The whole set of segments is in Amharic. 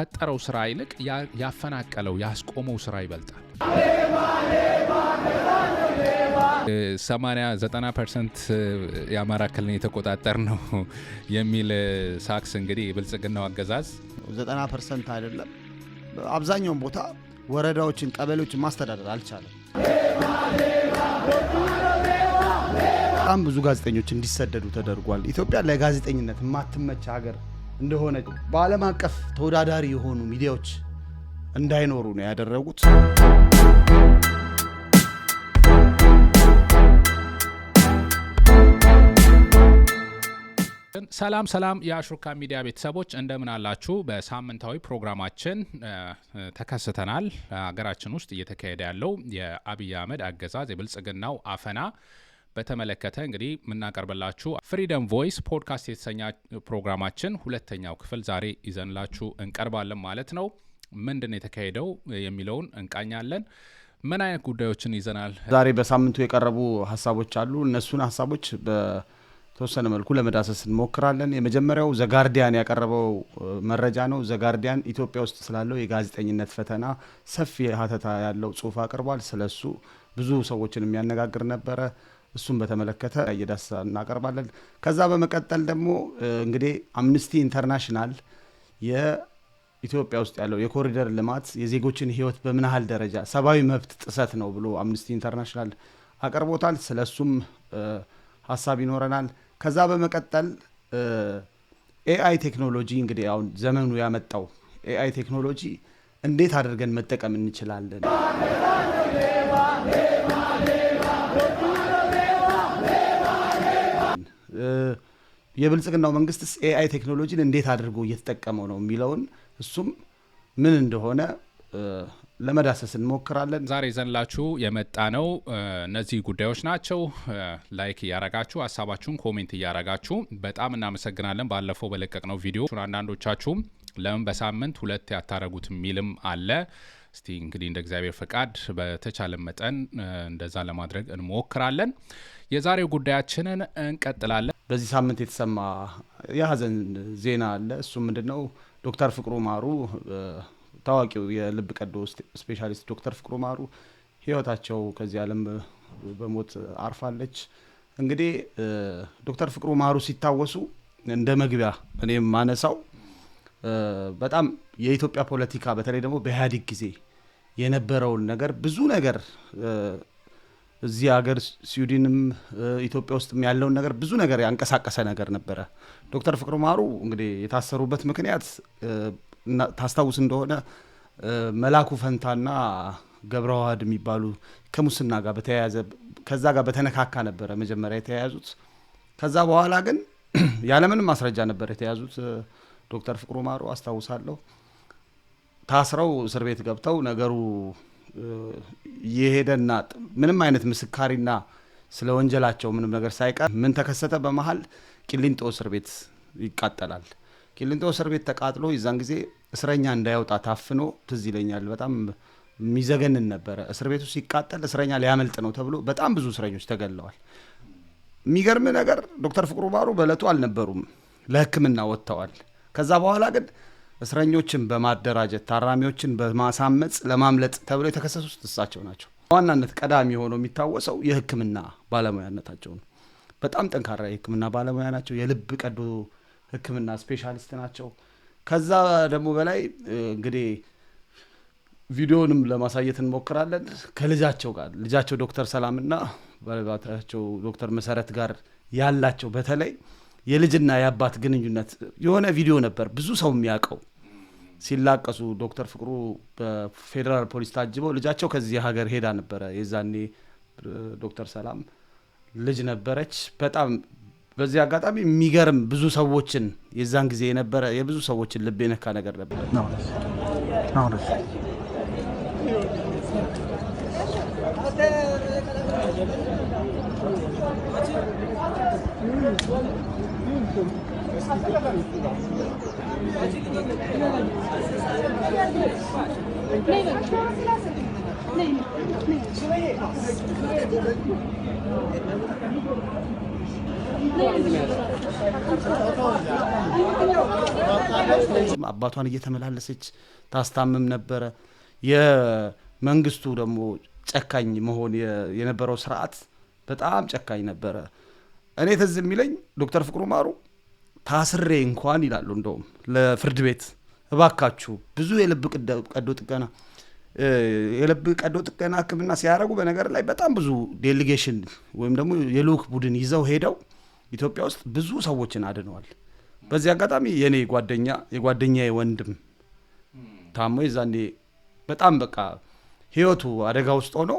ፈጠረው ስራ ይልቅ ያፈናቀለው ያስቆመው ስራ ይበልጣል። 80-90% የአማራ ክልልን የተቆጣጠር ነው የሚል ሳክስ እንግዲህ የብልጽግናው አገዛዝ 90% አይደለም አብዛኛውን ቦታ ወረዳዎችን ቀበሌዎችን ማስተዳደር አልቻለም። በጣም ብዙ ጋዜጠኞች እንዲሰደዱ ተደርጓል። ኢትዮጵያ ለጋዜጠኝነት የማትመች ሀገር እንደሆነ በዓለም አቀፍ ተወዳዳሪ የሆኑ ሚዲያዎች እንዳይኖሩ ነው ያደረጉት። ሰላም የአሽሩካ ሚዲያ ቤተሰቦች እንደምን አላችሁ? በሳምንታዊ ፕሮግራማችን ተከስተናል። ሀገራችን ውስጥ እየተካሄደ ያለው የአብይ አህመድ አገዛዝ የብልጽግናው አፈና በተመለከተ እንግዲህ የምናቀርብላችሁ ፍሪደም ቮይስ ፖድካስት የተሰኘ ፕሮግራማችን ሁለተኛው ክፍል ዛሬ ይዘንላችሁ እንቀርባለን ማለት ነው። ምንድን የተካሄደው የሚለውን እንቃኛለን። ምን አይነት ጉዳዮችን ይዘናል? ዛሬ በሳምንቱ የቀረቡ ሀሳቦች አሉ። እነሱን ሀሳቦች በተወሰነ መልኩ ለመዳሰስ እንሞክራለን። የመጀመሪያው ዘጋርዲያን ያቀረበው መረጃ ነው። ዘጋርዲያን ኢትዮጵያ ውስጥ ስላለው የጋዜጠኝነት ፈተና ሰፊ ሀተታ ያለው ጽሁፍ አቅርቧል። ስለሱ ብዙ ሰዎችን የሚያነጋግር ነበረ። እሱን በተመለከተ እየዳሰ እናቀርባለን። ከዛ በመቀጠል ደግሞ እንግዲህ አምነስቲ ኢንተርናሽናል የኢትዮጵያ ውስጥ ያለው የኮሪደር ልማት የዜጎችን ሕይወት በምን ያህል ደረጃ ሰብአዊ መብት ጥሰት ነው ብሎ አምነስቲ ኢንተርናሽናል አቀርቦታል። ስለሱም ሀሳብ ይኖረናል። ከዛ በመቀጠል ኤአይ ቴክኖሎጂ እንግዲህ አሁን ዘመኑ ያመጣው ኤአይ ቴክኖሎጂ እንዴት አድርገን መጠቀም እንችላለን? የብልጽግናው መንግስትስ ኤአይ ቴክኖሎጂን እንዴት አድርጎ እየተጠቀመው ነው የሚለውን እሱም ምን እንደሆነ ለመዳሰስ እንሞክራለን። ዛሬ ይዘንላችሁ የመጣ ነው እነዚህ ጉዳዮች ናቸው። ላይክ እያረጋችሁ ሀሳባችሁን ኮሜንት እያረጋችሁ በጣም እናመሰግናለን። ባለፈው በለቀቅነው ቪዲዮ አንዳንዶቻችሁም ለምን በሳምንት ሁለት ያታረጉት የሚልም አለ። እስቲ እንግዲህ እንደ እግዚአብሔር ፈቃድ በተቻለ መጠን እንደዛ ለማድረግ እንሞክራለን። የዛሬው ጉዳያችንን እንቀጥላለን። በዚህ ሳምንት የተሰማ የሀዘን ዜና አለ። እሱ ምንድነው? ዶክተር ፍቅሩ ማሩ ታዋቂው የልብ ቀዶ ስፔሻሊስት ዶክተር ፍቅሩ ማሩ ህይወታቸው ከዚህ ዓለም በሞት አርፋለች። እንግዲህ ዶክተር ፍቅሩ ማሩ ሲታወሱ እንደ መግቢያ እኔም ማነሳው በጣም የኢትዮጵያ ፖለቲካ በተለይ ደግሞ በኢህአዴግ ጊዜ የነበረውን ነገር ብዙ ነገር እዚህ ሀገር ስዊድንም ኢትዮጵያ ውስጥም ያለውን ነገር ብዙ ነገር ያንቀሳቀሰ ነገር ነበረ። ዶክተር ፍቅሩ ማሩ እንግዲህ የታሰሩበት ምክንያት ታስታውስ እንደሆነ መላኩ ፈንታና ገብረዋህድ የሚባሉ ከሙስና ጋር በተያያዘ ከዛ ጋር በተነካካ ነበረ መጀመሪያ የተያያዙት። ከዛ በኋላ ግን ያለምንም ማስረጃ ነበር የተያዙት። ዶክተር ፍቅሩ ማሩ አስታውሳለሁ ታስረው እስር ቤት ገብተው ነገሩ የሄደና ምንም አይነት ምስካሪና ስለ ወንጀላቸው ምንም ነገር ሳይቀር ምን ተከሰተ? በመሃል ቂሊንጦ እስር ቤት ይቃጠላል። ቂሊንጦ እስር ቤት ተቃጥሎ የዛን ጊዜ እስረኛ እንዳይወጣ ታፍኖ ትዝ ይለኛል። በጣም የሚዘገንን ነበረ። እስር ቤቱ ሲቃጠል እስረኛ ሊያመልጥ ነው ተብሎ በጣም ብዙ እስረኞች ተገለዋል። የሚገርም ነገር ዶክተር ፍቅሩ ማሩ በእለቱ አልነበሩም፣ ለሕክምና ወጥተዋል። ከዛ በኋላ ግን እስረኞችን በማደራጀት ታራሚዎችን በማሳመጽ ለማምለጥ ተብሎ የተከሰሱት እሳቸው ናቸው። ዋናነት ቀዳሚ ሆኖ የሚታወሰው የሕክምና ባለሙያነታቸው ነው። በጣም ጠንካራ የሕክምና ባለሙያ ናቸው። የልብ ቀዶ ሕክምና ስፔሻሊስት ናቸው። ከዛ ደግሞ በላይ እንግዲህ ቪዲዮንም ለማሳየት እንሞክራለን ከልጃቸው ጋር ልጃቸው ዶክተር ሰላምና ባለቤታቸው ዶክተር መሰረት ጋር ያላቸው በተለይ የልጅና የአባት ግንኙነት የሆነ ቪዲዮ ነበር ብዙ ሰው የሚያውቀው። ሲላቀሱ ዶክተር ፍቅሩ በፌዴራል ፖሊስ ታጅበው ልጃቸው ከዚህ ሀገር ሄዳ ነበረ። የዛኔ ዶክተር ሰላም ልጅ ነበረች። በጣም በዚህ አጋጣሚ የሚገርም ብዙ ሰዎችን የዛን ጊዜ የነበረ የብዙ ሰዎችን ልብ የነካ ነገር ነበር። አባቷን እየተመላለሰች ታስታምም ነበረ። የመንግስቱ ደግሞ ጨካኝ መሆን የነበረው ስርዓት በጣም ጨካኝ ነበረ። እኔ ትዝ የሚለኝ ዶክተር ፍቅሩ ማሩ ታስሬ እንኳን ይላሉ እንደውም ለፍርድ ቤት እባካችሁ ብዙ የልብ ቀዶ ጥገና ሕክምና ሲያደርጉ በነገር ላይ በጣም ብዙ ዴሊጌሽን ወይም ደግሞ የልኡክ ቡድን ይዘው ሄደው ኢትዮጵያ ውስጥ ብዙ ሰዎችን አድነዋል። በዚህ አጋጣሚ የኔ የጓደኛዬ ወንድም ታሞ የዛኔ በጣም በቃ ህይወቱ አደጋ ውስጥ ሆኖ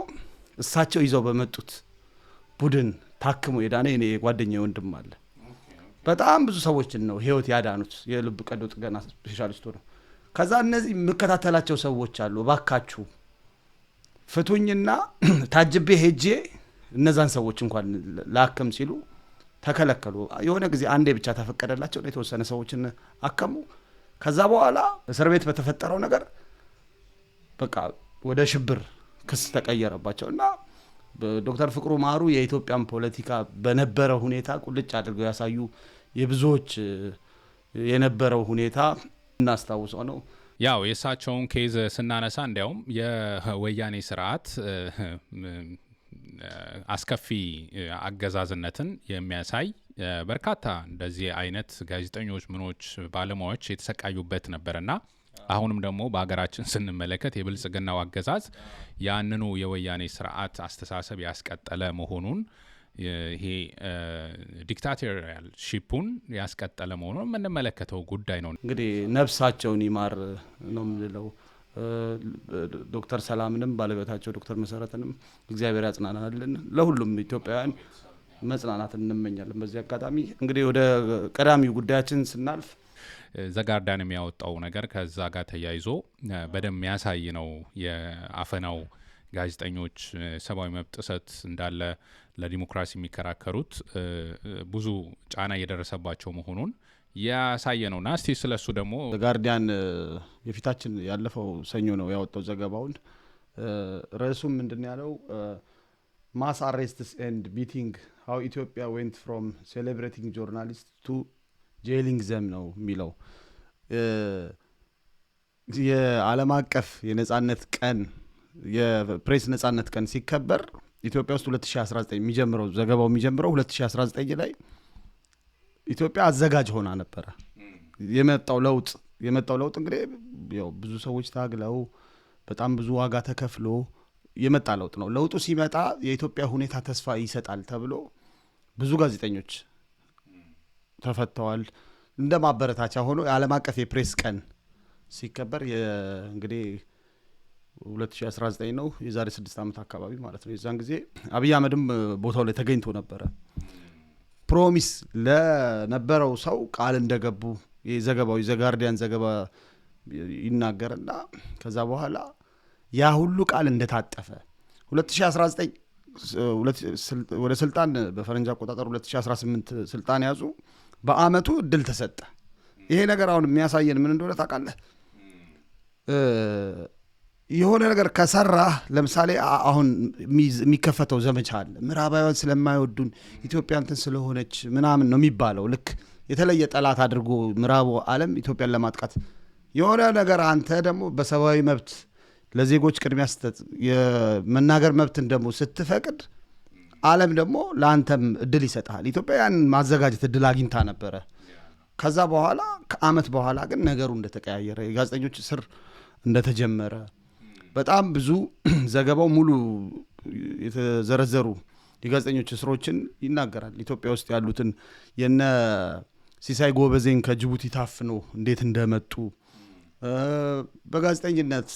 እሳቸው ይዘው በመጡት ቡድን ታክሞ የዳነ የኔ የጓደኛዬ ወንድም አለ። በጣም ብዙ ሰዎችን ነው ህይወት ያዳኑት የልብ ቀዶ ጥገና ስፔሻሊስቱ ነው። ከዛ እነዚህ የምከታተላቸው ሰዎች አሉ እባካችሁ ፍቱኝና ታጅቤ ሄጄ እነዛን ሰዎች እንኳን ላክም ሲሉ ተከለከሉ። የሆነ ጊዜ አንዴ ብቻ ተፈቀደላቸው የተወሰነ ሰዎችን አከሙ። ከዛ በኋላ እስር ቤት በተፈጠረው ነገር በቃ ወደ ሽብር ክስ ተቀየረባቸው እና ዶክተር ፍቅሩ ማሩ የኢትዮጵያን ፖለቲካ በነበረው ሁኔታ ቁልጭ አድርገው ያሳዩ የብዙዎች የነበረው ሁኔታ እናስታውሰው ነው። ያው የእሳቸውን ኬዝ ስናነሳ እንዲያውም የወያኔ ስርዓት አስከፊ አገዛዝነትን የሚያሳይ በርካታ እንደዚህ አይነት ጋዜጠኞች ምኖች ባለሙያዎች የተሰቃዩበት ነበርና አሁንም ደግሞ በሀገራችን ስንመለከት የብልጽግናው አገዛዝ ያንኑ የወያኔ ስርዓት አስተሳሰብ ያስቀጠለ መሆኑን ይሄ ዲክታቶሪያል ሺፑን ያስቀጠለ መሆኑን የምንመለከተው ጉዳይ ነው። እንግዲህ ነፍሳቸውን ይማር ነው የምንለው። ዶክተር ሰላምንም ባለቤታቸው ዶክተር መሰረትንም እግዚአብሔር ያጽናናልን። ለሁሉም ኢትዮጵያውያን መጽናናት እንመኛለን። በዚህ አጋጣሚ እንግዲህ ወደ ቀዳሚው ጉዳያችን ስናልፍ ዘጋርዲያን የሚያወጣው ነገር ከዛ ጋር ተያይዞ በደንብ የሚያሳይ ነው። የአፈናው ጋዜጠኞች ሰብአዊ መብት ጥሰት እንዳለ ለዲሞክራሲ የሚከራከሩት ብዙ ጫና እየደረሰባቸው መሆኑን ያሳየ ነውና እስቲ ስለሱ ደግሞ ዘጋርዲያን የፊታችን ያለፈው ሰኞ ነው ያወጣው ዘገባውን። ርዕሱም ምንድን ያለው ማስ አሬስትስ ኤንድ ቢቲንግ ሃው ኢትዮጵያ ዌንት ፍሮም ሴሌብሬቲንግ ጆርናሊስት ቱ ጄሊንግ ዘም ነው የሚለው። የዓለም አቀፍ የነጻነት ቀን የፕሬስ ነጻነት ቀን ሲከበር ኢትዮጵያ ውስጥ 2019 የሚጀምረው ዘገባው የሚጀምረው 2019 ላይ ኢትዮጵያ አዘጋጅ ሆና ነበረ። የመጣው ለውጥ እንግዲህ ያው ብዙ ሰዎች ታግለው በጣም ብዙ ዋጋ ተከፍሎ የመጣ ለውጥ ነው። ለውጡ ሲመጣ የኢትዮጵያ ሁኔታ ተስፋ ይሰጣል ተብሎ ብዙ ጋዜጠኞች ተፈተዋል። እንደ ማበረታቻ ሆኖ የዓለም አቀፍ የፕሬስ ቀን ሲከበር እንግዲህ 2019 ነው የዛሬ 6 ዓመት አካባቢ ማለት ነው። የዛን ጊዜ አብይ አህመድም ቦታው ላይ ተገኝቶ ነበረ። ፕሮሚስ ለነበረው ሰው ቃል እንደገቡ የዘገባው የዘጋርዲያን ዘገባ ይናገርና ከዛ በኋላ ያ ሁሉ ቃል እንደታጠፈ 2019 ወደ ስልጣን በፈረንጅ አቆጣጠር 2018 ስልጣን ያዙ። በአመቱ እድል ተሰጠ። ይሄ ነገር አሁን የሚያሳየን ምን እንደሆነ ታውቃለህ? የሆነ ነገር ከሰራህ ለምሳሌ አሁን የሚከፈተው ዘመቻ አለ። ምዕራባውያን ስለማይወዱን ኢትዮጵያ እንትን ስለሆነች ምናምን ነው የሚባለው። ልክ የተለየ ጠላት አድርጎ ምዕራቡ ዓለም ኢትዮጵያን ለማጥቃት የሆነ ነገር አንተ ደግሞ በሰብአዊ መብት ለዜጎች ቅድሚያ ስትሰጥ የመናገር መብትን ደግሞ ስትፈቅድ ዓለም ደግሞ ለአንተም እድል ይሰጣል። ኢትዮጵያ ያን ማዘጋጀት እድል አግኝታ ነበረ። ከዛ በኋላ ከአመት በኋላ ግን ነገሩ እንደተቀያየረ የጋዜጠኞች እስር እንደተጀመረ በጣም ብዙ ዘገባው ሙሉ የተዘረዘሩ የጋዜጠኞች እስሮችን ይናገራል። ኢትዮጵያ ውስጥ ያሉትን የነ ሲሳይ ጎበዜን ከጅቡቲ ታፍኖ እንዴት እንደመጡ በጋዜጠኝነት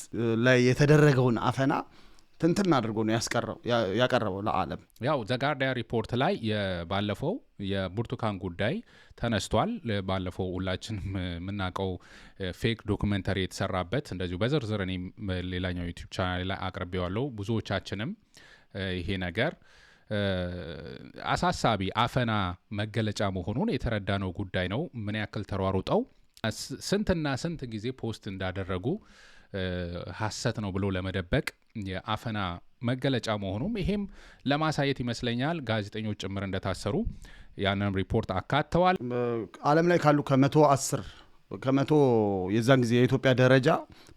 ላይ የተደረገውን አፈና ትንትን አድርጎ ነው ያቀረበው ለዓለም። ያው ዘጋርዲያን ሪፖርት ላይ ባለፈው የብርቱካን ጉዳይ ተነስቷል። ባለፈው ሁላችን የምናውቀው ፌክ ዶክመንተሪ የተሰራበት እንደዚሁ በዝርዝር እኔ ሌላኛው ዩቲዩብ ቻናል ላይ አቅርቤዋለሁ። ብዙዎቻችንም ይሄ ነገር አሳሳቢ አፈና መገለጫ መሆኑን የተረዳነው ጉዳይ ነው። ምን ያክል ተሯሩጠው ስንትና ስንት ጊዜ ፖስት እንዳደረጉ ሐሰት ነው ብሎ ለመደበቅ የአፈና መገለጫ መሆኑም ይሄም ለማሳየት ይመስለኛል ጋዜጠኞች ጭምር እንደታሰሩ ያንን ሪፖርት አካተዋል። ዓለም ላይ ካሉ ከ110 ከመቶ የዛን ጊዜ የኢትዮጵያ ደረጃ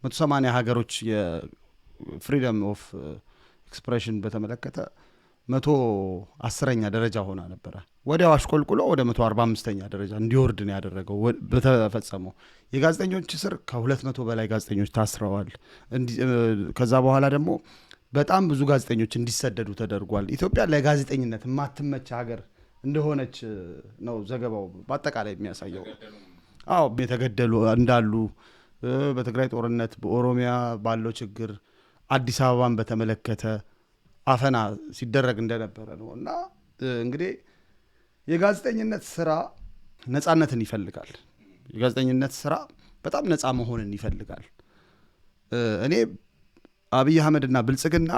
180 ሀገሮች የፍሪደም ኦፍ ኤክስፕሬሽን በተመለከተ 110ኛ ደረጃ ሆና ነበረ። ወዲያው አሽቆልቁሎ ወደ 145ኛ ደረጃ እንዲወርድ ነው ያደረገው በተፈጸመው። የጋዜጠኞች እስር ከ200 በላይ ጋዜጠኞች ታስረዋል። ከዛ በኋላ ደግሞ በጣም ብዙ ጋዜጠኞች እንዲሰደዱ ተደርጓል። ኢትዮጵያ ለጋዜጠኝነት የማትመች ሀገር እንደሆነች ነው ዘገባው በአጠቃላይ የሚያሳየው። አዎ የተገደሉ እንዳሉ፣ በትግራይ ጦርነት፣ በኦሮሚያ ባለው ችግር፣ አዲስ አበባን በተመለከተ አፈና ሲደረግ እንደነበረ ነው። እና እንግዲህ የጋዜጠኝነት ስራ ነፃነትን ይፈልጋል። የጋዜጠኝነት ስራ በጣም ነፃ መሆንን ይፈልጋል። እኔ አብይ አህመድና ብልጽግና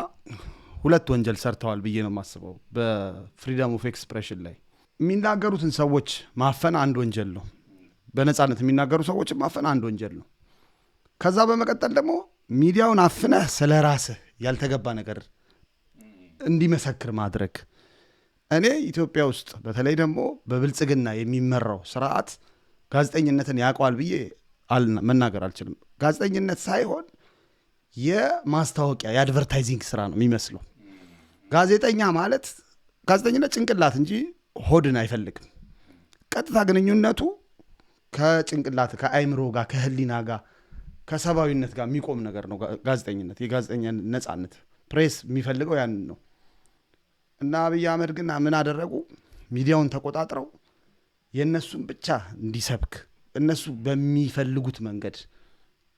ሁለት ወንጀል ሰርተዋል ብዬ ነው የማስበው። በፍሪደም ኦፍ ኤክስፕሬሽን ላይ የሚናገሩትን ሰዎች ማፈን አንድ ወንጀል ነው። በነፃነት የሚናገሩ ሰዎችን ማፈን አንድ ወንጀል ነው። ከዛ በመቀጠል ደግሞ ሚዲያውን አፍነህ ስለ ራስህ ያልተገባ ነገር እንዲመሰክር ማድረግ። እኔ ኢትዮጵያ ውስጥ በተለይ ደግሞ በብልጽግና የሚመራው ስርዓት ጋዜጠኝነትን ያውቀዋል ብዬ መናገር አልችልም። ጋዜጠኝነት ሳይሆን የማስታወቂያ የአድቨርታይዚንግ ስራ ነው የሚመስለው። ጋዜጠኛ ማለት ጋዜጠኝነት ጭንቅላት እንጂ ሆድን አይፈልግም። ቀጥታ ግንኙነቱ ከጭንቅላት ከአይምሮ ጋር ከህሊና ጋር ከሰብአዊነት ጋር የሚቆም ነገር ነው ጋዜጠኝነት። የጋዜጠኛ ነፃነት ፕሬስ የሚፈልገው ያንን ነው። እና አብይ አህመድ ግን ምን አደረጉ? ሚዲያውን ተቆጣጥረው የእነሱን ብቻ እንዲሰብክ እነሱ በሚፈልጉት መንገድ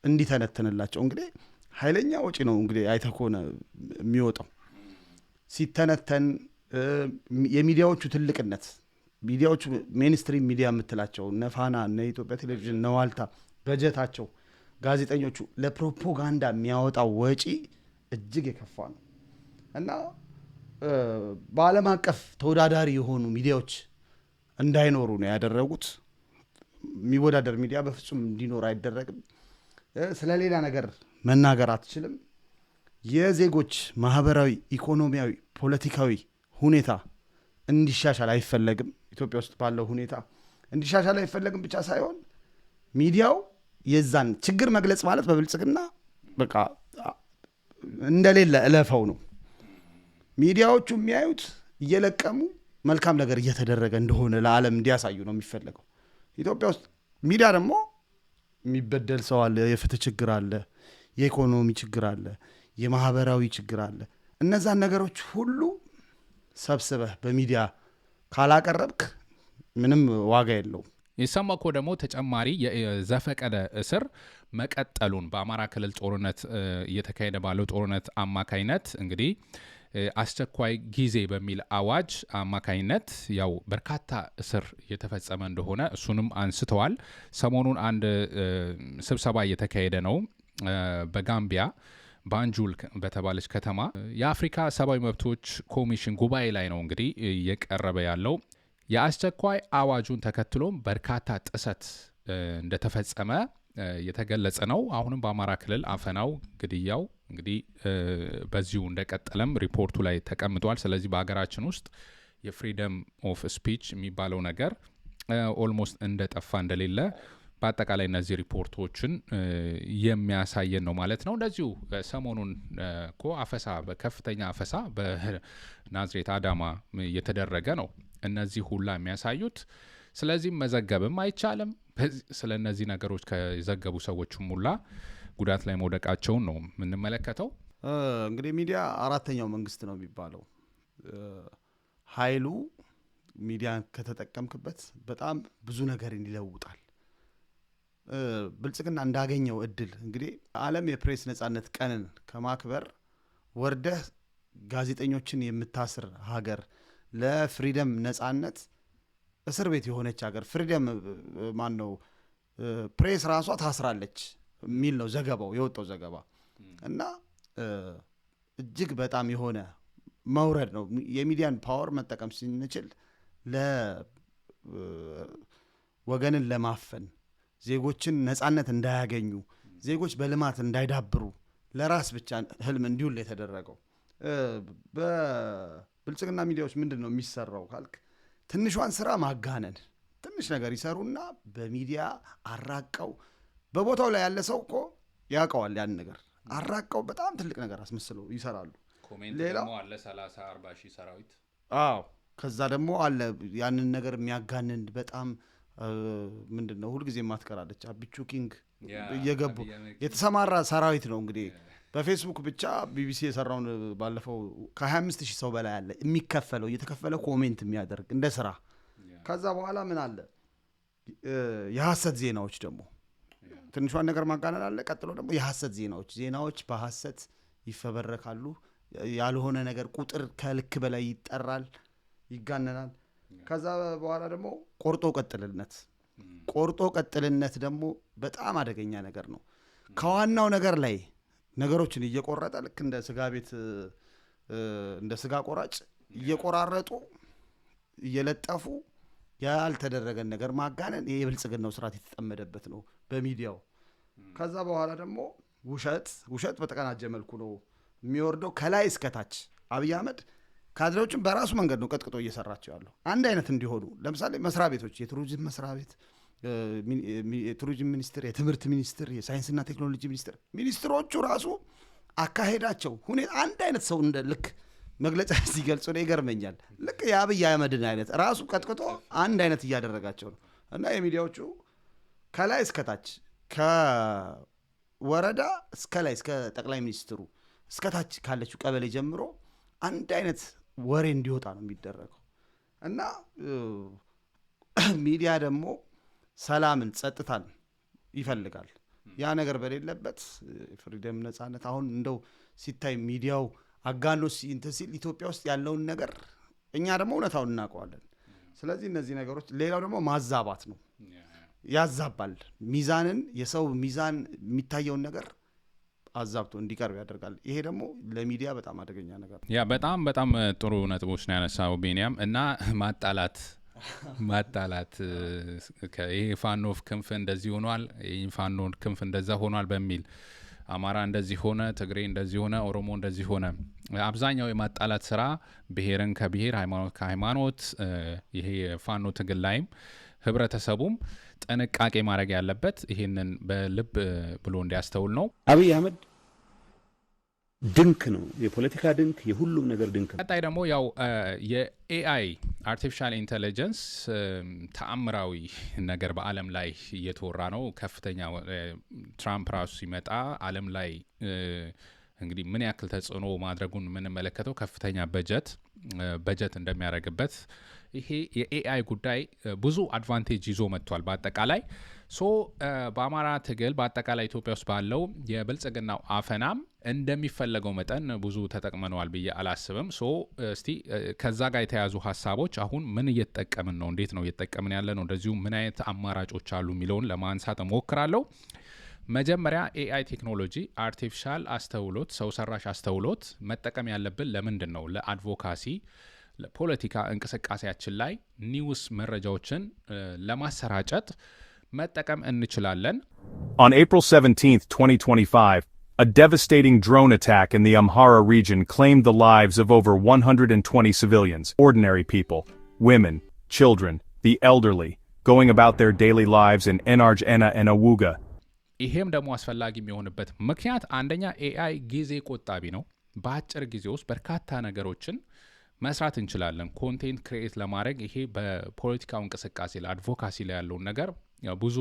እንዲተነትንላቸው። እንግዲህ ኃይለኛ ወጪ ነው እንግዲህ አይተህ ከሆነ የሚወጣው ሲተነተን። የሚዲያዎቹ ትልቅነት ሚዲያዎቹ ሜንስትሪም ሚዲያ የምትላቸው እነ ፋና፣ እነ ኢትዮጵያ ቴሌቪዥን፣ እነ ዋልታ በጀታቸው ጋዜጠኞቹ ለፕሮፓጋንዳ የሚያወጣው ወጪ እጅግ የከፋ ነው እና በዓለም አቀፍ ተወዳዳሪ የሆኑ ሚዲያዎች እንዳይኖሩ ነው ያደረጉት። የሚወዳደር ሚዲያ በፍጹም እንዲኖር አይደረግም። ስለሌላ ነገር መናገር አትችልም። የዜጎች ማህበራዊ፣ ኢኮኖሚያዊ፣ ፖለቲካዊ ሁኔታ እንዲሻሻል አይፈለግም። ኢትዮጵያ ውስጥ ባለው ሁኔታ እንዲሻሻል አይፈለግም ብቻ ሳይሆን ሚዲያው የዛን ችግር መግለጽ ማለት በብልጽግና በቃ እንደሌለ እለፈው ነው። ሚዲያዎቹ የሚያዩት እየለቀሙ መልካም ነገር እየተደረገ እንደሆነ ለዓለም እንዲያሳዩ ነው የሚፈለገው። ኢትዮጵያ ውስጥ ሚዲያ ደግሞ የሚበደል ሰው አለ፣ የፍትህ ችግር አለ፣ የኢኮኖሚ ችግር አለ፣ የማህበራዊ ችግር አለ። እነዛን ነገሮች ሁሉ ሰብስበህ በሚዲያ ካላቀረብክ ምንም ዋጋ የለውም። ኢሰመኮ ደግሞ ተጨማሪ የዘፈቀደ እስር መቀጠሉን በአማራ ክልል ጦርነት እየተካሄደ ባለው ጦርነት አማካይነት እንግዲህ አስቸኳይ ጊዜ በሚል አዋጅ አማካይነት ያው በርካታ እስር እየተፈጸመ እንደሆነ እሱንም አንስተዋል። ሰሞኑን አንድ ስብሰባ እየተካሄደ ነው በጋምቢያ ባንጁል በተባለች ከተማ። የአፍሪካ ሰብአዊ መብቶች ኮሚሽን ጉባኤ ላይ ነው እንግዲህ እየቀረበ ያለው። የአስቸኳይ አዋጁን ተከትሎም በርካታ ጥሰት እንደተፈጸመ የተገለጸ ነው። አሁንም በአማራ ክልል አፈናው፣ ግድያው እንግዲህ በዚሁ እንደቀጠለም ሪፖርቱ ላይ ተቀምጧል። ስለዚህ በሀገራችን ውስጥ የፍሪደም ኦፍ ስፒች የሚባለው ነገር ኦልሞስት እንደጠፋ እንደሌለ በአጠቃላይ እነዚህ ሪፖርቶችን የሚያሳየን ነው ማለት ነው። እንደዚሁ ሰሞኑን እኮ አፈሳ፣ በከፍተኛ አፈሳ በናዝሬት አዳማ እየተደረገ ነው። እነዚህ ሁላ የሚያሳዩት ስለዚህም መዘገብም አይቻልም። ስለ እነዚህ ነገሮች ከዘገቡ ሰዎችም ሁላ ጉዳት ላይ መውደቃቸውን ነው የምንመለከተው። እንግዲህ ሚዲያ አራተኛው መንግስት ነው የሚባለው። ኃይሉ ሚዲያን ከተጠቀምክበት በጣም ብዙ ነገር ይለውጣል። ብልጽግና እንዳገኘው እድል እንግዲህ ዓለም የፕሬስ ነጻነት ቀንን ከማክበር ወርደህ ጋዜጠኞችን የምታስር ሀገር፣ ለፍሪደም ነጻነት እስር ቤት የሆነች ሀገር፣ ፍሪደም ማን ነው ፕሬስ ራሷ ታስራለች የሚል ነው ዘገባው፣ የወጣው ዘገባ እና እጅግ በጣም የሆነ መውረድ ነው። የሚዲያን ፓወር መጠቀም ስንችል ለወገንን ለማፈን፣ ዜጎችን ነጻነት እንዳያገኙ፣ ዜጎች በልማት እንዳይዳብሩ፣ ለራስ ብቻ ህልም እንዲውል የተደረገው። በብልጽግና ሚዲያዎች ምንድን ነው የሚሰራው ካልክ ትንሿን ስራ ማጋነን፣ ትንሽ ነገር ይሰሩና በሚዲያ አራቀው በቦታው ላይ ያለ ሰው እኮ ያውቀዋል ያን ነገር አራቀው በጣም ትልቅ ነገር አስመስለው ይሰራሉ። ኮሜንት ደግሞ አለ 30-40 ሺህ ሰራዊት። አዎ ከዛ ደግሞ አለ ያንን ነገር የሚያጋንን በጣም ምንድነው ሁልጊዜ ማትቀራለች አቢቹ ኪንግ እየገቡ የተሰማራ ሰራዊት ነው እንግዲህ በፌስቡክ ብቻ ቢቢሲ የሰራውን ባለፈው ከ25000 ሰው በላይ አለ የሚከፈለው እየተከፈለ ኮሜንት የሚያደርግ እንደ ስራ። ከዛ በኋላ ምን አለ የሐሰት ዜናዎች ደግሞ ትንሿን ነገር ማጋነን አለ። ቀጥሎ ደግሞ የሐሰት ዜናዎች በሐሰት ይፈበረካሉ። ያልሆነ ነገር ቁጥር ከልክ በላይ ይጠራል፣ ይጋነናል። ከዛ በኋላ ደግሞ ቆርጦ ቀጥልነት ደግሞ በጣም አደገኛ ነገር ነው። ከዋናው ነገር ላይ ነገሮችን እየቆረጠ ልክ እንደ ስጋ ቤት እንደ ስጋ ቆራጭ እየቆራረጡ እየለጠፉ ያልተደረገን ነገር ማጋነን ይሄ የብልጽግናው ስርዓት የተጠመደበት ነው በሚዲያው። ከዛ በኋላ ደግሞ ውሸት በተቀናጀ መልኩ ነው የሚወርደው ከላይ እስከታች። አብይ አህመድ ካድሬዎችን በራሱ መንገድ ነው ቀጥቅጦ እየሰራቸው ያለው አንድ አይነት እንዲሆኑ። ለምሳሌ መስሪያ ቤቶች የቱሪዝም መስሪያ ቤት፣ የቱሪዝም ሚኒስትር፣ የትምህርት ሚኒስትር፣ የሳይንስና ቴክኖሎጂ ሚኒስትሮቹ ራሱ አካሄዳቸው ሁኔታ አንድ አይነት ሰው እንደ ልክ መግለጫ ሲገልጹ ነው ይገርመኛል። ልክ የአብይ አህመድን አይነት ራሱ ቀጥቅጦ አንድ አይነት እያደረጋቸው ነው። እና የሚዲያዎቹ ከላይ እስከታች ከወረዳ እስከ ላይ እስከ ጠቅላይ ሚኒስትሩ እስከታች ካለችው ቀበሌ ጀምሮ አንድ አይነት ወሬ እንዲወጣ ነው የሚደረገው። እና ሚዲያ ደግሞ ሰላምን፣ ጸጥታን ይፈልጋል። ያ ነገር በሌለበት ፍሪደም፣ ነጻነት አሁን እንደው ሲታይ ሚዲያው አጋኖ እንትን ሲል ኢትዮጵያ ውስጥ ያለውን ነገር እኛ ደግሞ እውነታውን እናውቀዋለን። ስለዚህ እነዚህ ነገሮች ሌላው ደግሞ ማዛባት ነው። ያዛባል ሚዛንን፣ የሰው ሚዛን የሚታየውን ነገር አዛብቶ እንዲቀርብ ያደርጋል። ይሄ ደግሞ ለሚዲያ በጣም አደገኛ ነገር ነው። ያ በጣም ጥሩ ነጥቦች ነው ያነሳው ቢኒያም። እና ማጣላት ይሄ ፋኖ ክንፍ እንደዚህ ሆኗል፣ ይሄ ፋኖ ክንፍ እንደዛ ሆኗል በሚል አማራ እንደዚህ ሆነ፣ ትግሬ እንደዚህ ሆነ፣ ኦሮሞ እንደዚህ ሆነ። አብዛኛው የማጣላት ስራ ብሔርን ከብሔር ሃይማኖት ከሃይማኖት ይሄ ፋኖ ትግል ላይም ህብረተሰቡም ጥንቃቄ ማድረግ ያለበት ይሄንን በልብ ብሎ እንዲያስተውል ነው። አብይ አህመድ ድንክ ነው፣ የፖለቲካ ድንክ፣ የሁሉም ነገር ድንክ ነው። ቀጣይ ደግሞ ያው የኤአይ አርቲፊሻል ኢንተለጀንስ ተአምራዊ ነገር በአለም ላይ እየተወራ ነው። ከፍተኛ ትራምፕ ራሱ ሲመጣ አለም ላይ እንግዲህ ምን ያክል ተጽዕኖ ማድረጉን የምንመለከተው ከፍተኛ በጀት እንደሚያደርግበት ይሄ የኤአይ ጉዳይ ብዙ አድቫንቴጅ ይዞ መጥቷል። በአጠቃላይ በአማራ ትግል በአጠቃላይ ኢትዮጵያ ውስጥ ባለው የብልጽግናው አፈናም እንደሚፈለገው መጠን ብዙ ተጠቅመነዋል ብዬ አላስብም። እስቲ ከዛ ጋር የተያዙ ሀሳቦች አሁን ምን እየተጠቀምን ነው፣ እንዴት ነው እየተጠቀምን ያለ ነው፣ እንደዚሁ ምን አይነት አማራጮች አሉ የሚለውን ለማንሳት እሞክራለሁ። መጀመሪያ ኤአይ ቴክኖሎጂ አርቲፊሻል አስተውሎት ሰው ሰራሽ አስተውሎት መጠቀም ያለብን ለምንድን ነው? ለአድቮካሲ ለፖለቲካ እንቅስቃሴያችን ላይ ኒውስ መረጃዎችን ለማሰራጨት መጠቀም እንችላለን። On April 17, 2025, a devastating drone attack in the Amhara region claimed the lives of over 120 civilians, ordinary people, women, children, the elderly, going about their daily lives in Enarj Ena and Awuga. ይሄም ደግሞ አስፈላጊ የሚሆንበት ምክንያት አንደኛ ኤአይ ጊዜ ቆጣቢ ነው። በአጭር ጊዜ ውስጥ በርካታ ነገሮችን መስራት እንችላለን። ኮንቴንት ክሬኤት ለማድረግ ይሄ በፖለቲካው እንቅስቃሴ ለአድቮካሲ ላይ ያለውን ነገር ብዙ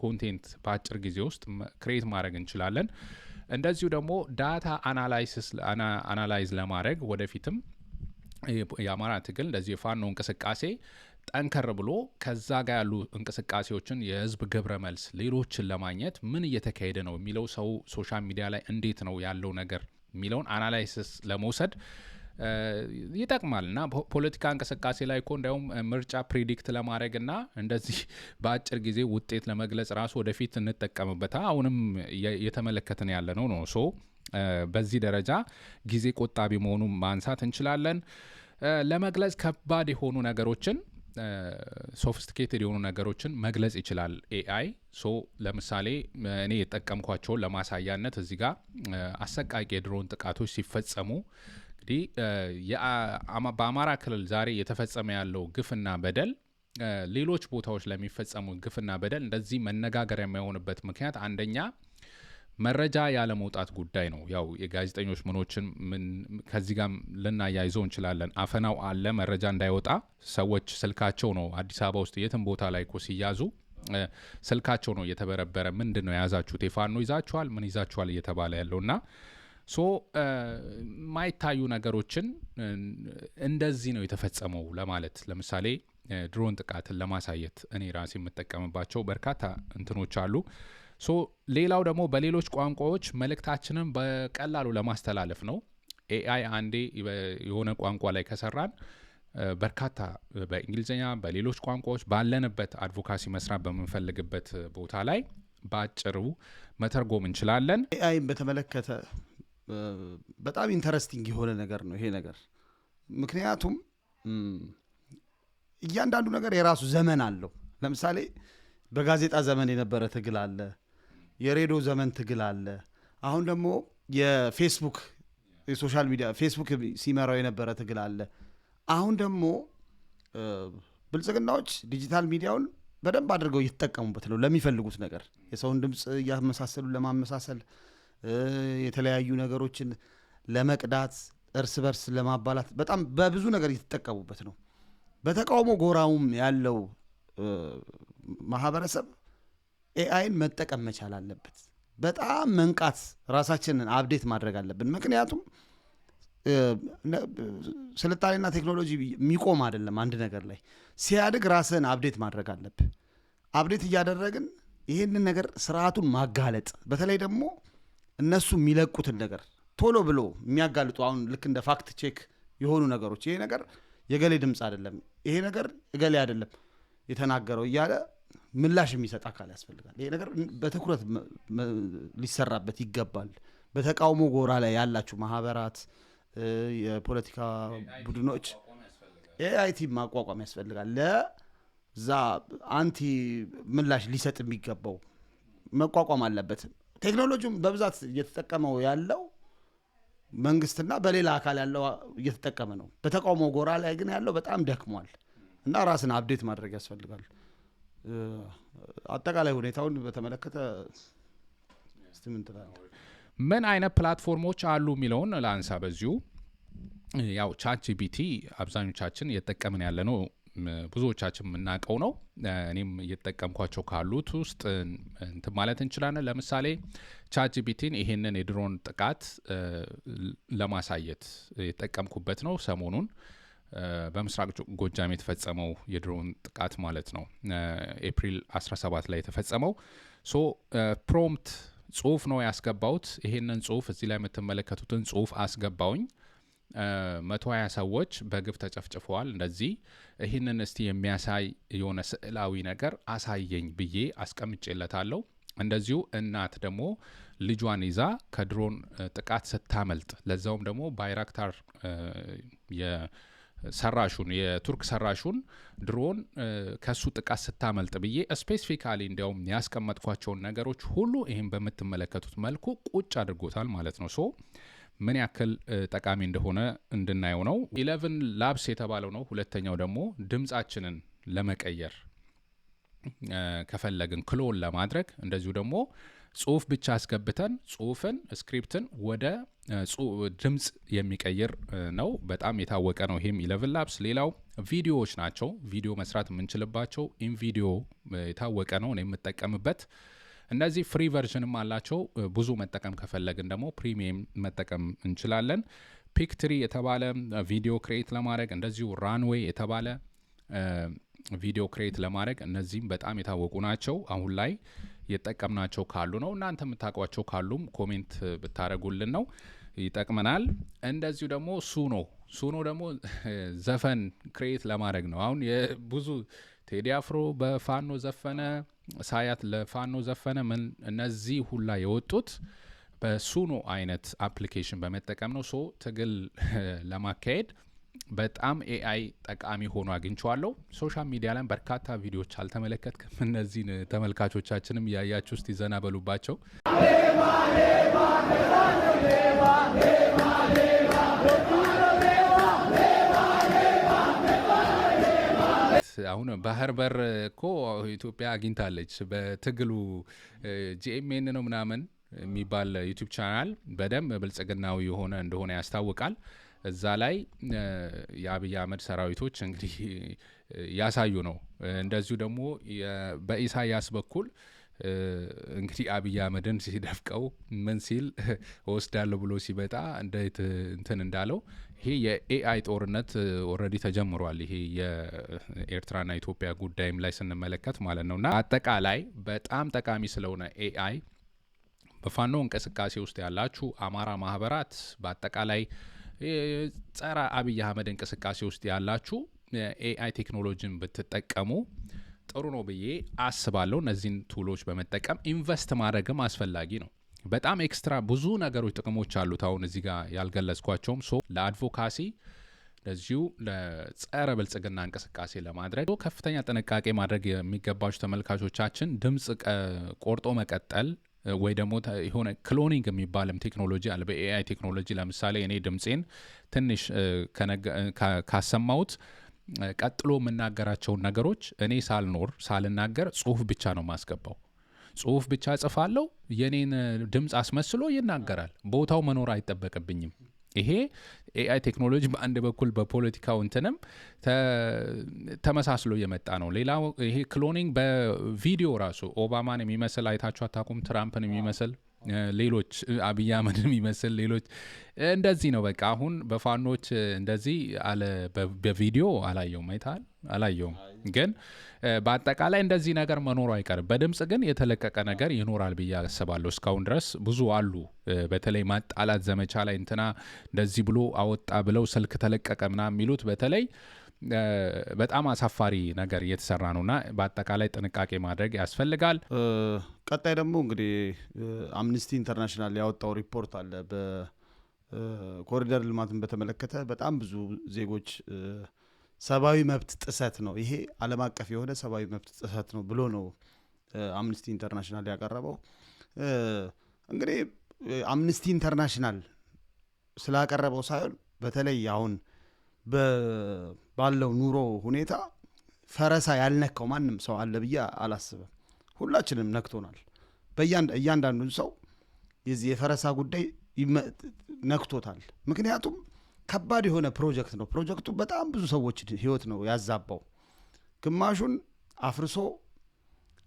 ኮንቴንት በአጭር ጊዜ ውስጥ ክሬኤት ማድረግ እንችላለን። እንደዚሁ ደግሞ ዳታ አናላይዝ ለማድረግ ወደፊትም የአማራ ትግል እንደዚህ የፋኖ እንቅስቃሴ ጠንከር ብሎ ከዛ ጋር ያሉ እንቅስቃሴዎችን የህዝብ ግብረ መልስ ሌሎችን ለማግኘት ምን እየተካሄደ ነው የሚለው ሰው ሶሻል ሚዲያ ላይ እንዴት ነው ያለው ነገር የሚለውን አናላይሲስ ለመውሰድ ይጠቅማል። እና ፖለቲካ እንቅስቃሴ ላይ እኮ እንዲያውም ምርጫ ፕሪዲክት ለማድረግ እና እንደዚህ በአጭር ጊዜ ውጤት ለመግለጽ ራሱ ወደፊት እንጠቀምበታ አሁንም የተመለከትን ያለ ነው። በዚህ ደረጃ ጊዜ ቆጣቢ መሆኑን ማንሳት እንችላለን። ለመግለጽ ከባድ የሆኑ ነገሮችን ሶፊስቲኬትድ የሆኑ ነገሮችን መግለጽ ይችላል ኤአይ። ለምሳሌ እኔ የጠቀምኳቸውን ለማሳያነት እዚህ ጋር አሰቃቂ የድሮን ጥቃቶች ሲፈጸሙ እንግዲህ በአማራ ክልል ዛሬ የተፈጸመ ያለው ግፍና በደል ሌሎች ቦታዎች ላይ የሚፈጸሙ ግፍና በደል እንደዚህ መነጋገሪያ የሚሆንበት ምክንያት አንደኛ መረጃ ያለ መውጣት ጉዳይ ነው። ያው የጋዜጠኞች ምኖችን ከዚህ ጋር ልናያይዘው እንችላለን። አፈናው አለ፣ መረጃ እንዳይወጣ ሰዎች ስልካቸው ነው አዲስ አበባ ውስጥ የትም ቦታ ላይ እኮ ሲያዙ ስልካቸው ነው እየተበረበረ ምንድን ነው የያዛችሁት፣ የፋኖ ይዛችኋል፣ ምን ይዛችኋል እየተባለ ያለውና ሶ ማይታዩ ነገሮችን እንደዚህ ነው የተፈጸመው ለማለት ለምሳሌ ድሮን ጥቃትን ለማሳየት እኔ ራሴ የምጠቀምባቸው በርካታ እንትኖች አሉ። ሶ ሌላው ደግሞ በሌሎች ቋንቋዎች መልእክታችንን በቀላሉ ለማስተላለፍ ነው። ኤአይ አንዴ የሆነ ቋንቋ ላይ ከሰራን በርካታ በእንግሊዝኛ በሌሎች ቋንቋዎች ባለንበት አድቮካሲ መስራት በምንፈልግበት ቦታ ላይ በአጭሩ መተርጎም እንችላለን። ኤአይን በተመለከተ በጣም ኢንተረስቲንግ የሆነ ነገር ነው ይሄ ነገር። ምክንያቱም እያንዳንዱ ነገር የራሱ ዘመን አለው። ለምሳሌ በጋዜጣ ዘመን የነበረ ትግል አለ፣ የሬዲዮ ዘመን ትግል አለ። አሁን ደግሞ የፌስቡክ የሶሻል ሚዲያ ፌስቡክ ሲመራው የነበረ ትግል አለ። አሁን ደግሞ ብልጽግናዎች ዲጂታል ሚዲያውን በደንብ አድርገው እየተጠቀሙበት ነው ለሚፈልጉት ነገር። የሰውን ድምፅ እያመሳሰሉ ለማመሳሰል፣ የተለያዩ ነገሮችን ለመቅዳት፣ እርስ በርስ ለማባላት በጣም በብዙ ነገር እየተጠቀሙበት ነው። በተቃውሞ ጎራውም ያለው ማህበረሰብ ኤአይን መጠቀም መቻል አለበት። በጣም መንቃት፣ ራሳችንን አፕዴት ማድረግ አለብን። ምክንያቱም ስልጣኔና ቴክኖሎጂ የሚቆም አይደለም። አንድ ነገር ላይ ሲያድግ ራስን አፕዴት ማድረግ አለብህ። አፕዴት እያደረግን ይህንን ነገር ስርዓቱን ማጋለጥ፣ በተለይ ደግሞ እነሱ የሚለቁትን ነገር ቶሎ ብሎ የሚያጋልጡ አሁን ልክ እንደ ፋክት ቼክ የሆኑ ነገሮች ይሄ ነገር የገሌ ድምፅ አይደለም፣ ይሄ ነገር እገሌ አይደለም የተናገረው እያለ ምላሽ የሚሰጥ አካል ያስፈልጋል። ይሄ ነገር በትኩረት ሊሰራበት ይገባል። በተቃውሞ ጎራ ላይ ያላችሁ ማህበራት፣ የፖለቲካ ቡድኖች ኤአይ ቲም ማቋቋም ያስፈልጋል። ለዛ አንቲ ምላሽ ሊሰጥ የሚገባው መቋቋም አለበት። ቴክኖሎጂም በብዛት እየተጠቀመው ያለው መንግስትና በሌላ አካል ያለው እየተጠቀመ ነው። በተቃውሞ ጎራ ላይ ግን ያለው በጣም ደክሟል እና ራስን አፕዴት ማድረግ ያስፈልጋል። አጠቃላይ ሁኔታውን በተመለከተ እስቲ ምን ትላለህ? ምን አይነት ፕላትፎርሞች አሉ የሚለውን ላንሳ በዚሁ። ያው ቻትጂፒቲ አብዛኞቻችን እየተጠቀምን ያለ ነው፣ ብዙዎቻችን የምናውቀው ነው። እኔም እየተጠቀምኳቸው ካሉት ውስጥ እንትን ማለት እንችላለን። ለምሳሌ ቻትጂፒቲን ይሄንን የድሮን ጥቃት ለማሳየት የተጠቀምኩበት ነው። ሰሞኑን በምስራቅ ጎጃም የተፈጸመው የድሮን ጥቃት ማለት ነው፣ ኤፕሪል 17 ላይ የተፈጸመው። ሶ ፕሮምፕት ጽሁፍ ነው ያስገባውት። ይሄንን ጽሁፍ እዚህ ላይ የምትመለከቱትን ጽሁፍ አስገባውኝ። 120 ሰዎች በግፍ ተጨፍጭፈዋል። እንደዚህ ይህንን እስቲ የሚያሳይ የሆነ ስዕላዊ ነገር አሳየኝ ብዬ አስቀምጬለታለሁ። እንደዚሁ እናት ደግሞ ልጇን ይዛ ከድሮን ጥቃት ስታመልጥ፣ ለዛውም ደግሞ ባይራክታር ሰራሹን የቱርክ ሰራሹን ድሮን ከሱ ጥቃት ስታመልጥ ብዬ ስፔሲፊካሊ እንዲያውም ያስቀመጥኳቸውን ነገሮች ሁሉ ይህን በምትመለከቱት መልኩ ቁጭ አድርጎታል ማለት ነው። ሶ ምን ያክል ጠቃሚ እንደሆነ እንድናየው ነው። 11 ላብስ የተባለው ነው። ሁለተኛው ደግሞ ድምጻችንን ለመቀየር ከፈለግን ክሎን ለማድረግ እንደዚሁ ደግሞ ጽሁፍ ብቻ አስገብተን ጽሁፍን ስክሪፕትን ወደ ድምጽ የሚቀይር ነው። በጣም የታወቀ ነው ይሄም 11 ላብስ። ሌላው ቪዲዮዎች ናቸው። ቪዲዮ መስራት የምንችልባቸው ኢንቪዲዮ የታወቀ ነው ነው የምጠቀምበት። እነዚህ ፍሪ ቨርዥንም አላቸው። ብዙ መጠቀም ከፈለግን ደግሞ ፕሪሚየም መጠቀም እንችላለን። ፒክትሪ የተባለ ቪዲዮ ክሬት ለማድረግ እንደዚሁ ራንዌይ የተባለ ቪዲዮ ክሬት ለማድረግ እነዚህም በጣም የታወቁ ናቸው። አሁን ላይ የጠቀምናቸው ካሉ ነው። እናንተ የምታውቋቸው ካሉም ኮሜንት ብታደረጉልን ነው ይጠቅመናል። እንደዚሁ ደግሞ ሱኖ ደግሞ ዘፈን ክሬት ለማድረግ ነው። አሁን ብዙ ቴዲ አፍሮ በፋኖ ዘፈነ፣ ሳያት ለፋኖ ዘፈነ፣ ምን እነዚህ ሁላ የወጡት በሱኖ አይነት አፕሊኬሽን በመጠቀም ነው። ሶ ትግል ለማካሄድ በጣም ኤአይ ጠቃሚ ሆኖ አግኝቼዋለሁ። ሶሻል ሚዲያ ላይ በርካታ ቪዲዮዎች አልተመለከትክም? እነዚህን ተመልካቾቻችንም ያያችሁ ውስጥ ይዘና በሉባቸው። አሁን ባህር በር እኮ ኢትዮጵያ አግኝታለች በትግሉ ጂኤምኤን ነው ምናምን የሚባል ዩቲዩብ ቻናል በደንብ ብልጽግናዊ የሆነ እንደሆነ ያስታውቃል። እዛ ላይ የአብይ አህመድ ሰራዊቶች እንግዲህ ያሳዩ ነው። እንደዚሁ ደግሞ በኢሳያስ በኩል እንግዲህ አብይ አህመድን ሲደፍቀው ምን ሲል ወስዳለሁ ብሎ ሲመጣ እንትን እንዳለው ይሄ የኤአይ ጦርነት ኦልሬዲ ተጀምሯል። ይሄ የኤርትራና ኢትዮጵያ ጉዳይም ላይ ስንመለከት ማለት ነውና አጠቃላይ በጣም ጠቃሚ ስለሆነ ኤአይ በፋኖ እንቅስቃሴ ውስጥ ያላችሁ አማራ ማህበራት በአጠቃላይ ጸረ አብይ አህመድ እንቅስቃሴ ውስጥ ያላችሁ ኤአይ ቴክኖሎጂን ብትጠቀሙ ጥሩ ነው ብዬ አስባለሁ። እነዚህን ቱሎች በመጠቀም ኢንቨስት ማድረግም አስፈላጊ ነው። በጣም ኤክስትራ ብዙ ነገሮች ጥቅሞች አሉት። አሁን እዚህ ጋር ያልገለጽኳቸውም ለአድቮካሲ ለዚሁ ለጸረ ብልጽግና እንቅስቃሴ ለማድረግ ከፍተኛ ጥንቃቄ ማድረግ የሚገባቸው ተመልካቾቻችን ድምፅ ቆርጦ መቀጠል ወይ ደግሞ የሆነ ክሎኒንግ የሚባልም ቴክኖሎጂ አለ በኤአይ ቴክኖሎጂ። ለምሳሌ እኔ ድምፄን ትንሽ ካሰማሁት ቀጥሎ የምናገራቸውን ነገሮች እኔ ሳልናገር ጽሁፍ ብቻ ነው ማስገባው። ጽሁፍ ብቻ ጽፋለሁ፣ የኔን ድምፅ አስመስሎ ይናገራል። ቦታው መኖር አይጠበቅብኝም። ይሄ ኤአይ ቴክኖሎጂ በአንድ በኩል በፖለቲካው እንትንም ተመሳስሎ የመጣ ነው። ሌላው ይሄ ክሎኒንግ በቪዲዮ ራሱ ኦባማን የሚመስል አይታችሁ አታውቁም? ትራምፕን የሚመስል ሌሎች አብይ አህመድን የሚመስል ሌሎች እንደዚህ ነው። በቃ አሁን በፋኖች እንደዚህ አለ በቪዲዮ አላየውም። አይታል አላየውም። ግን በአጠቃላይ እንደዚህ ነገር መኖሩ አይቀርም። በድምጽ ግን የተለቀቀ ነገር ይኖራል ብዬ አስባለሁ። እስካሁን ድረስ ብዙ አሉ። በተለይ ማጣላት ዘመቻ ላይ እንትና እንደዚህ ብሎ አወጣ ብለው ስልክ ተለቀቀ ምናምን የሚሉት በተለይ በጣም አሳፋሪ ነገር እየተሰራ ነውና በአጠቃላይ ጥንቃቄ ማድረግ ያስፈልጋል። ቀጣይ ደግሞ እንግዲህ አምነስቲ ኢንተርናሽናል ያወጣው ሪፖርት አለ። በኮሪደር ልማትን በተመለከተ በጣም ብዙ ዜጎች ሰብአዊ መብት ጥሰት ነው፣ ይሄ ዓለም አቀፍ የሆነ ሰብአዊ መብት ጥሰት ነው ብሎ ነው አምነስቲ ኢንተርናሽናል ያቀረበው። እንግዲህ አምነስቲ ኢንተርናሽናል ስላቀረበው ሳይሆን በተለይ አሁን ባለው ኑሮ ሁኔታ ፈረሳ ያልነካው ማንም ሰው አለ ብዬ አላስብም። ሁላችንም ነክቶናል። እያንዳንዱን ሰው የዚህ የፈረሳ ጉዳይ ነክቶታል። ምክንያቱም ከባድ የሆነ ፕሮጀክት ነው። ፕሮጀክቱ በጣም ብዙ ሰዎች ህይወት ነው ያዛባው። ግማሹን አፍርሶ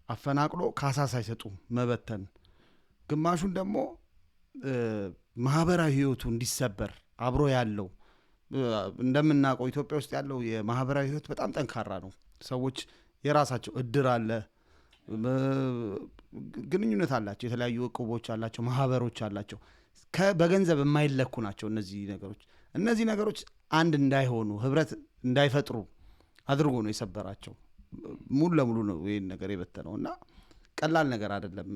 አፈናቅሎ ካሳ ሳይሰጡ መበተን፣ ግማሹን ደግሞ ማህበራዊ ህይወቱ እንዲሰበር አብሮ ያለው እንደምናውቀው ኢትዮጵያ ውስጥ ያለው የማህበራዊ ህይወት በጣም ጠንካራ ነው። ሰዎች የራሳቸው እድር አለ፣ ግንኙነት አላቸው፣ የተለያዩ እቁቦች አላቸው፣ ማህበሮች አላቸው። በገንዘብ የማይለኩ ናቸው እነዚህ ነገሮች አንድ እንዳይሆኑ ህብረት እንዳይፈጥሩ አድርጎ ነው የሰበራቸው። ሙሉ ለሙሉ ነው ይህን ነገር የበተነው እና ቀላል ነገር አይደለም።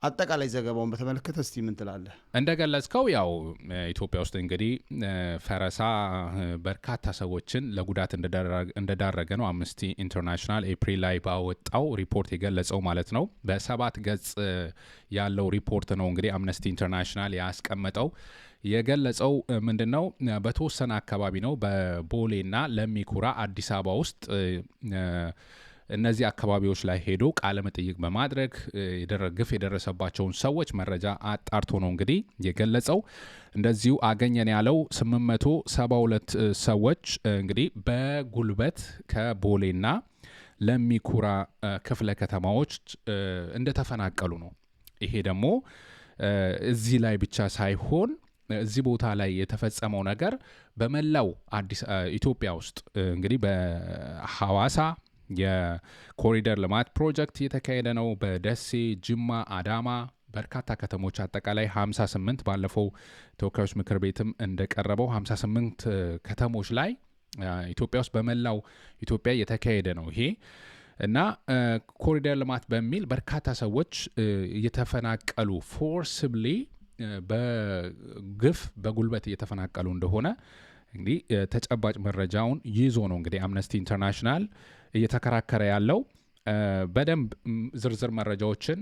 አጠቃላይ ዘገባውን በተመለከተ እስቲ ምን ትላለህ? እንደገለጽከው ያው ኢትዮጵያ ውስጥ እንግዲህ ፈረሳ በርካታ ሰዎችን ለጉዳት እንደዳረገ ነው አምነስቲ ኢንተርናሽናል ኤፕሪል ላይ ባወጣው ሪፖርት የገለጸው ማለት ነው። በ7 ገጽ ያለው ሪፖርት ነው እንግዲህ አምነስቲ ኢንተርናሽናል ያስቀመጠው። የገለጸው ምንድነው? በተወሰነ አካባቢ ነው በቦሌና ለሚኩራ አዲስ አበባ ውስጥ እነዚህ አካባቢዎች ላይ ሄዶ ቃለ መጠይቅ በማድረግ ግፍ የደረሰባቸውን ሰዎች መረጃ አጣርቶ ነው እንግዲህ የገለጸው። እንደዚሁ አገኘን ያለው 872 ሰዎች እንግዲህ በጉልበት ከቦሌና ለሚኩራ ክፍለ ከተማዎች እንደተፈናቀሉ ነው። ይሄ ደግሞ እዚህ ላይ ብቻ ሳይሆን እዚህ ቦታ ላይ የተፈጸመው ነገር በመላው ኢትዮጵያ ውስጥ እንግዲህ በሐዋሳ የኮሪደር ልማት ፕሮጀክት የተካሄደ ነው። በደሴ፣ ጅማ፣ አዳማ በርካታ ከተሞች አጠቃላይ 58 ባለፈው ተወካዮች ምክር ቤትም እንደቀረበው 58 ከተሞች ላይ ኢትዮጵያ ውስጥ በመላው ኢትዮጵያ የተካሄደ ነው ይሄ እና ኮሪደር ልማት በሚል በርካታ ሰዎች እየተፈናቀሉ ፎርስብሊ በግፍ በጉልበት እየተፈናቀሉ እንደሆነ እንግዲህ ተጨባጭ መረጃውን ይዞ ነው እንግዲህ አምነስቲ ኢንተርናሽናል እየተከራከረ ያለው። በደንብ ዝርዝር መረጃዎችን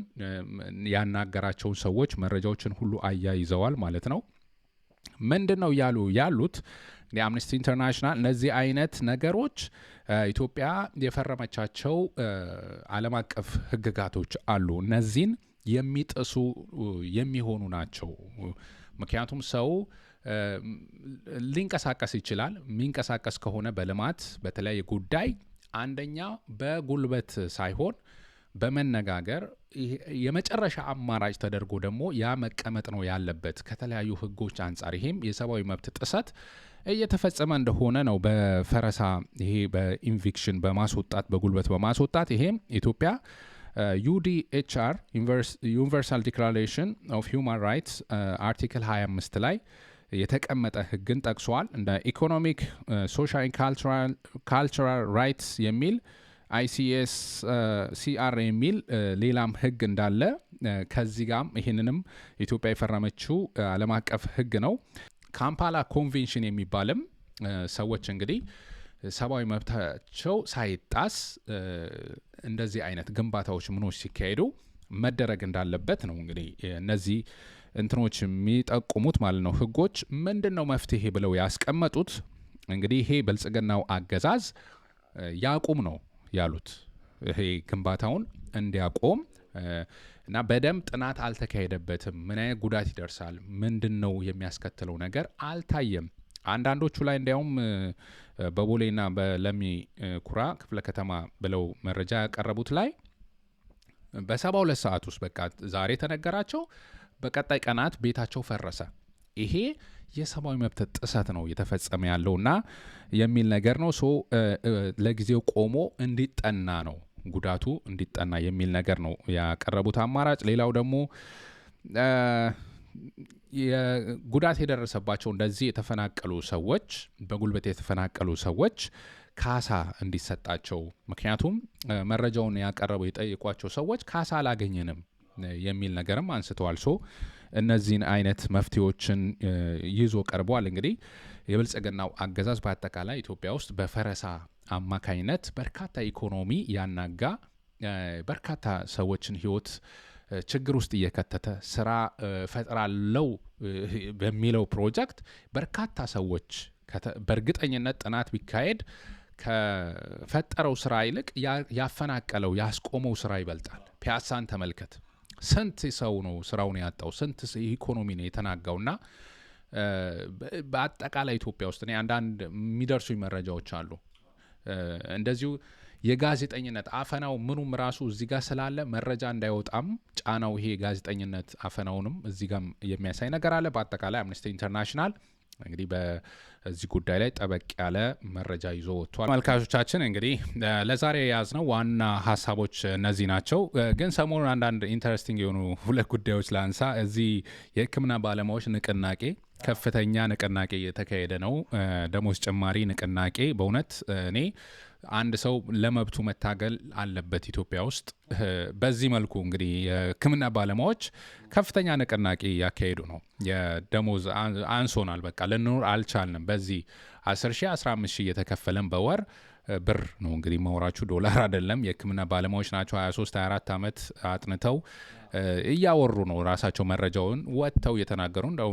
ያናገራቸውን ሰዎች መረጃዎችን ሁሉ አያይዘዋል ማለት ነው። ምንድነው ያሉት የአምነስቲ ኢንተርናሽናል እነዚህ አይነት ነገሮች ኢትዮጵያ የፈረመቻቸው ዓለም አቀፍ ህግጋቶች አሉ እነዚህን የሚጥሱ የሚሆኑ ናቸው ምክንያቱም ሰው ሊንቀሳቀስ ይችላል የሚንቀሳቀስ ከሆነ በልማት በተለያየ ጉዳይ አንደኛ በጉልበት ሳይሆን በመነጋገር የመጨረሻ አማራጭ ተደርጎ ደግሞ ያ መቀመጥ ነው ያለበት ከተለያዩ ህጎች አንፃር ይሄም የሰብአዊ መብት ጥሰት እየተፈጸመ እንደሆነ ነው በፈረሳ ይሄ በኢንቪክሽን በማስወጣት በጉልበት በማስወጣት ይሄም ኢትዮጵያ UDHR ዩኒቨርሳል ዲክላሬሽን ኦፍ ሁማን ራይትስ አርቲክል 25 ላይ የተቀመጠ ህግን ጠቅሷል እንደ ኢኮኖሚክ ሶሻል ካልቸራል ራይትስ የሚል ICS CR የሚል ሌላም ህግ እንዳለ ከዚህ ጋር ይሄንንም ኢትዮጵያ የፈረመችው ዓለም አቀፍ ህግ ነው ካምፓላ ኮንቬንሽን የሚባልም ሰዎች እንግዲህ ሰብአዊ መብታቸው ሳይጣስ እንደዚህ አይነት ግንባታዎች ምኖች ሲካሄዱ መደረግ እንዳለበት ነው እንግዲህ እነዚህ እንትኖች የሚጠቁሙት ማለት ነው ህጎች ምንድነው መፍትሄ ብለው ያስቀመጡት እንግዲህ ይሄ ብልጽግናው አገዛዝ ያቁም ነው ያሉት ይሄ ግንባታውን እንዲያቆም እና በደንብ ጥናት አልተካሄደበትም ምን አይነት ጉዳት ይደርሳል ምንድነው የሚያስከትለው ነገር አልታየም አንዳንዶቹ ላይ እንዲያውም በቦሌና በለሚ ኩራ ክፍለ ከተማ ብለው መረጃ ያቀረቡት ላይ በ72 ሰዓት ውስጥ በቃ ዛሬ ተነገራቸው በቀጣይ ቀናት ቤታቸው ፈረሰ ይሄ የሰብአዊ መብት ጥሰት ነው የተፈጸመ ያለውና የሚል ነገር ነው ሶ ለጊዜው ቆሞ እንዲጠና ነው ጉዳቱ እንዲጠና የሚል ነገር ነው ያቀረቡት አማራጭ ሌላው ደግሞ የጉዳት የደረሰባቸው እንደዚህ የተፈናቀሉ ሰዎች በጉልበት የተፈናቀሉ ሰዎች ካሳ እንዲሰጣቸው ምክንያቱም መረጃውን ያቀረቡ የጠየቋቸው ሰዎች ካሳ አላገኘንም የሚል ነገርም አንስተዋል ሶ እነዚህን አይነት መፍትሄዎችን ይዞ ቀርቧል እንግዲህ የብልጽግናው አገዛዝ በአጠቃላይ ኢትዮጵያ ውስጥ በፈረሳ አማካኝነት በርካታ ኢኮኖሚ ያናጋ በርካታ ሰዎችን ህይወት ችግር ውስጥ እየከተተ ስራ ፈጥራለው በሚለው ፕሮጀክት በርካታ ሰዎች በእርግጠኝነት ጥናት ቢካሄድ ከፈጠረው ስራ ይልቅ ያፈናቀለው ያስቆመው ስራ ይበልጣል ፒያሳን ተመልከት ስንት ሰው ነው ስራውን ያጣው ስንት ኢኮኖሚ ነው የተናጋውና በአጠቃላይ ኢትዮጵያ ውስጥ ነው አንዳንድ የሚደርሱኝ መረጃዎች አሉ እንደዚሁ የጋዜጠኝነት አፈናው ምኑም ራሱ እዚህ ጋር ስላለ መረጃ እንዳይወጣም ጫናው ይሄ ጋዜጠኝነት አፈናውንም እዚህ ጋር የሚያሳይ ነገር አለ በአጠቃላይ አምነስቲ ኢንተርናሽናል እንግዲህ በዚህ ጉዳይ ላይ ጠበቅ ያለ መረጃ ይዞ ወጥቷል ተመልካቾቻችን እንግዲህ ለዛሬ ያዝነው ዋና ሀሳቦች እነዚህ ናቸው ግን ሰሞኑን አንዳንድ ኢንተረስቲንግ የሆኑ ሁለት ጉዳዮች ላንሳ እዚህ የሕክምና ባለሙያዎች ንቅናቄ ከፍተኛ ንቅናቄ የተካሄደ ነው ደሞዝ ጭማሪ ንቅናቄ በእውነት እኔ አንድ ሰው ለመብቱ መታገል አለበት ኢትዮጵያ ውስጥ በዚህ መልኩ እንግዲህ የሕክምና ባለሙያዎች ከፍተኛ ንቅናቄ ያካሄዱ ነው የደሞዝ አንሶናል በቃ ልንኖር አልቻልንም በዚህ 10,000 15,000 እየተከፈለን በወር ብር ነው እንግዲህ ማውራችሁ ዶላር አይደለም የሕክምና ባለሙያዎች ናቸው 23 24 ዓመት አጥንተው እያወሩ ነው ራሳቸው መረጃውን ወጥተው እየተናገሩ እንደው